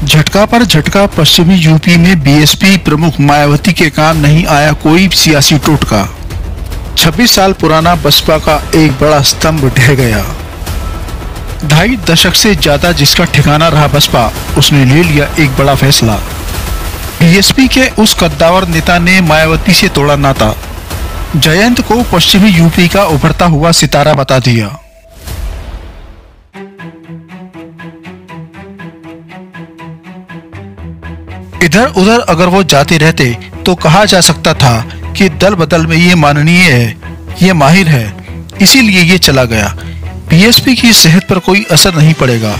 झटका पर झटका पश्चिमी यूपी में बीएसपी प्रमुख मायावती के काम नहीं आया कोई सियासी टोटका। 26 साल पुराना बसपा का एक बड़ा स्तंभ ढह गया। 2.5 दशक से ज्यादा जिसका ठिकाना रहा बसपा, उसने ले लिया एक बड़ा फैसला। बीएसपी के उस कद्दावर नेता ने मायावती से तोड़ा नाता। जयंत को पश्चिमी यूपी का उभरता हुआ सितारा बता दिया। इधर उधर अगर वो जाते रहते तो कहा जा सकता था कि दल बदल में ये माननीय है, ये माहिर है, इसीलिए ये चला गया। बीएसपी की सेहत पर कोई असर नहीं पड़ेगा,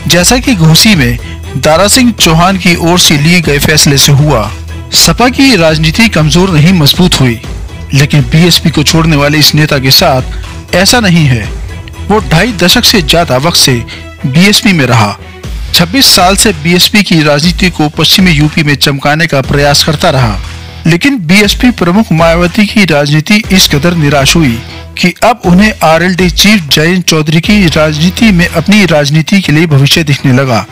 जैसा कि घोसी में दारा सिंह चौहान की ओर से लिए गए फैसले से हुआ। सपा की राजनीति कमजोर नहीं मजबूत हुई, लेकिन बीएसपी को छोड़ने वाले इस नेता के साथ ऐसा नहीं है। वो 2.5 दशक से ज्यादा वक्त से बीएसपी में रहा। 26 साल से बीएसपी की राजनीति को पश्चिमी यूपी में चमकाने का प्रयास करता रहा, लेकिन बीएसपी प्रमुख मायावती की राजनीति इस कदर निराश हुई कि अब उन्हें आरएलडी चीफ जयंत चौधरी की राजनीति में अपनी राजनीति के लिए भविष्य दिखने लगा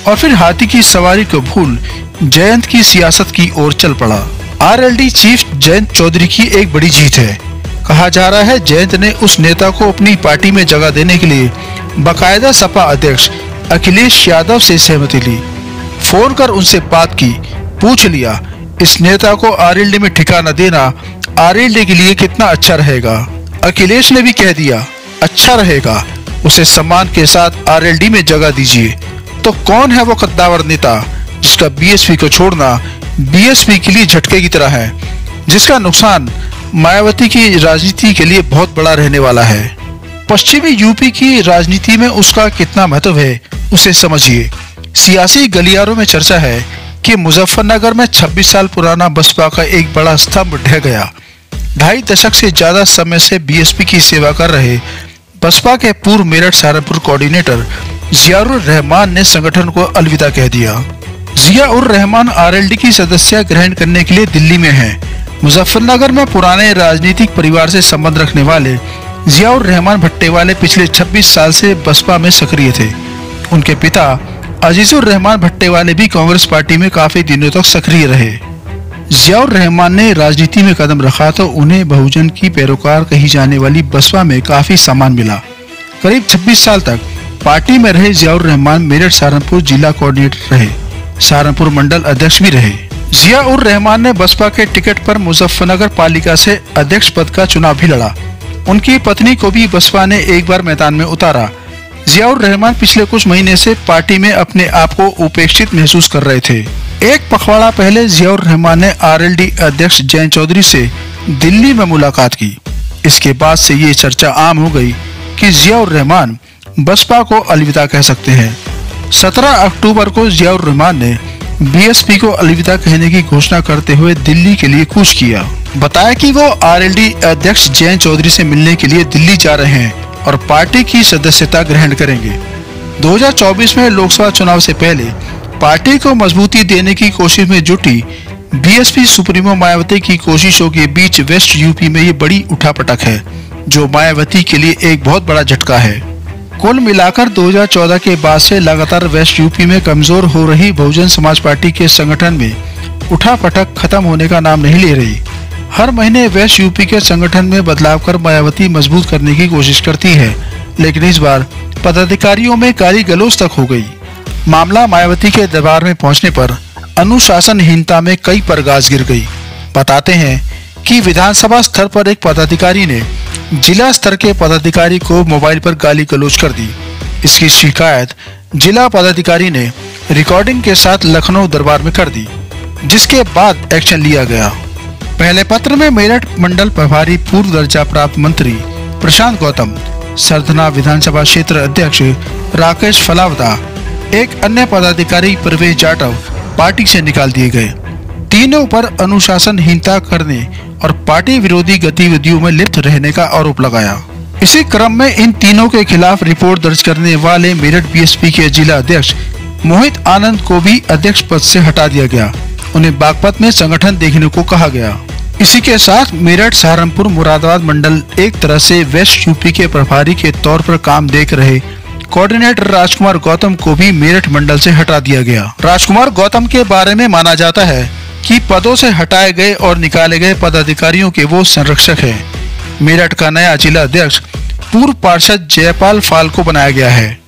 और फिर हाथी की सवारी को भूल जयंत की सियासत की ओर चल पड़ा। आरएलडी चीफ जयंत चौधरी की एक बड़ी जीत है। कहा जा रहा है जयंत ने उस नेता को अपनी पार्टी में जगह देने के लिए बाकायदा सपा अध्यक्ष अखिलेश यादव से सहमति ली। फोन कर उनसे बात की, पूछ लिया इस नेता को आरएलडी में ठिकाना देना आरएलडी के लिए कितना अच्छा रहेगा। अखिलेश ने भी कह दिया अच्छा रहेगा, उसे सम्मान के साथ आरएलडी में जगह दीजिए। तो कौन है वो कद्दावर नेता जिसका बीएसपी को छोड़ना बीएसपी के लिए झटके की तरह है, जिसका नुकसान मायावती की राजनीति के लिए बहुत बड़ा रहने वाला है। पश्चिमी यूपी की राजनीति में उसका कितना महत्व है उसे समझिए। सियासी गलियारों में चर्चा है कि मुजफ्फरनगर में 26 साल पुराना बसपा का एक बड़ा स्तंभ ढह गया। 2.5 दशक से ज्यादा समय से बीएसपी की सेवा कर रहे बसपा के पूर्व मेरठ सहारनपुर कोऑर्डिनेटर जियाउर रहमान ने संगठन को अलविदा कह दिया। जियाउर रहमान आरएलडी की सदस्यता ग्रहण करने के लिए दिल्ली में हैं। मुजफ्फरनगर में पुराने राजनीतिक परिवार से संबंध रखने वाले जियाउर रहमान भट्टेवाले पिछले 26 साल से बसपा में सक्रिय थे। उनके पिता अजीजुर रहमान भट्टेवाले भी कांग्रेस पार्टी में काफी दिनों तक सक्रिय रहे। जियाउर रहमान ने राजनीति में कदम रखा तो उन्हें बहुजन की पैरोकार कही जाने वाली बसपा में काफी सम्मान मिला। करीब 26 साल तक पार्टी में रहे जियाउर रहमान मेरठ सहारनपुर जिला कोऑर्डिनेटर रहे, सहारनपुर मंडल अध्यक्ष भी रहे। जियाउर रहमान ने बसपा के टिकट पर मुजफ्फरनगर पालिका से अध्यक्ष पद का चुनाव भी लड़ा। उनकी पत्नी को भी बसपा ने एक बार मैदान में उतारा। जियाउर रहमान पिछले कुछ महीने से पार्टी में अपने आप को उपेक्षित महसूस कर रहे थे। एक पखवाड़ा पहले जियाउर रहमान ने आरएलडी अध्यक्ष जयंत चौधरी से दिल्ली में मुलाकात की। इसके बाद से ये चर्चा आम हो गई कि जियाउर रहमान बसपा को अलविदा कह सकते हैं। 17 अक्टूबर को जियाउर रहमान ने बीएसपी को अलविदा कहने की घोषणा करते हुए दिल्ली के लिए कूच किया। बताया कि वो आरएलडी अध्यक्ष जयंत चौधरी से मिलने के लिए दिल्ली जा रहे हैं और पार्टी की सदस्यता ग्रहण करेंगे। 2024 में लोकसभा चुनाव से पहले पार्टी को मजबूती देने की कोशिश में जुटी बीएसपी सुप्रीमो मायावती की कोशिशों के बीच वेस्ट यूपी में ये बड़ी उठापटक है, जो मायावती के लिए एक बहुत बड़ा झटका है। कुल मिलाकर 2014 के बाद से लगातार वेस्ट यूपी में कमजोर हो रही बहुजन समाज पार्टी के संगठन में उठापटक खत्म होने का नाम नहीं ले रही। हर महीने वेस्ट यूपी के संगठन में बदलाव कर मायावती मजबूत करने की कोशिश करती है, लेकिन इस बार पदाधिकारियों में गाली गलौज तक हो गई। मामला मायावती के दरबार में पहुंचने पर अनुशासनहीनता में कई परगाज गिर गई। बताते हैं कि विधानसभा स्तर पर एक पदाधिकारी ने जिला स्तर के पदाधिकारी को मोबाइल पर गाली गलौज कर दी। इसकी शिकायत जिला पदाधिकारी ने रिकॉर्डिंग के साथ लखनऊ दरबार में कर दी, जिसके बाद एक्शन लिया गया। पहले पत्र में मेरठ मंडल प्रभारी पूर्व दर्जा प्राप्त मंत्री प्रशांत गौतम, सरधना विधानसभा क्षेत्र अध्यक्ष राकेश फलावदा, एक अन्य पदाधिकारी प्रवेश जाटव पार्टी से निकाल दिए गए। तीनों पर अनुशासनहीनता करने और पार्टी विरोधी गतिविधियों में लिप्त रहने का आरोप लगाया। इसी क्रम में इन तीनों के खिलाफ रिपोर्ट दर्ज करने वाले मेरठ बीएसपी के जिला अध्यक्ष मोहित आनंद को भी अध्यक्ष पद से हटा दिया गया। उन्हें बागपत में संगठन देखने को कहा गया। इसी के साथ मेरठ सहारनपुर मुरादाबाद मंडल एक तरह से वेस्ट यूपी के प्रभारी के तौर पर काम देख रहे कोऑर्डिनेटर राजकुमार गौतम को भी मेरठ मंडल से हटा दिया गया। राजकुमार गौतम के बारे में माना जाता है कि पदों से हटाए गए और निकाले गए पदाधिकारियों के वो संरक्षक हैं। मेरठ का नया जिला अध्यक्ष पूर्व पार्षद जयपाल फाल को बनाया गया है।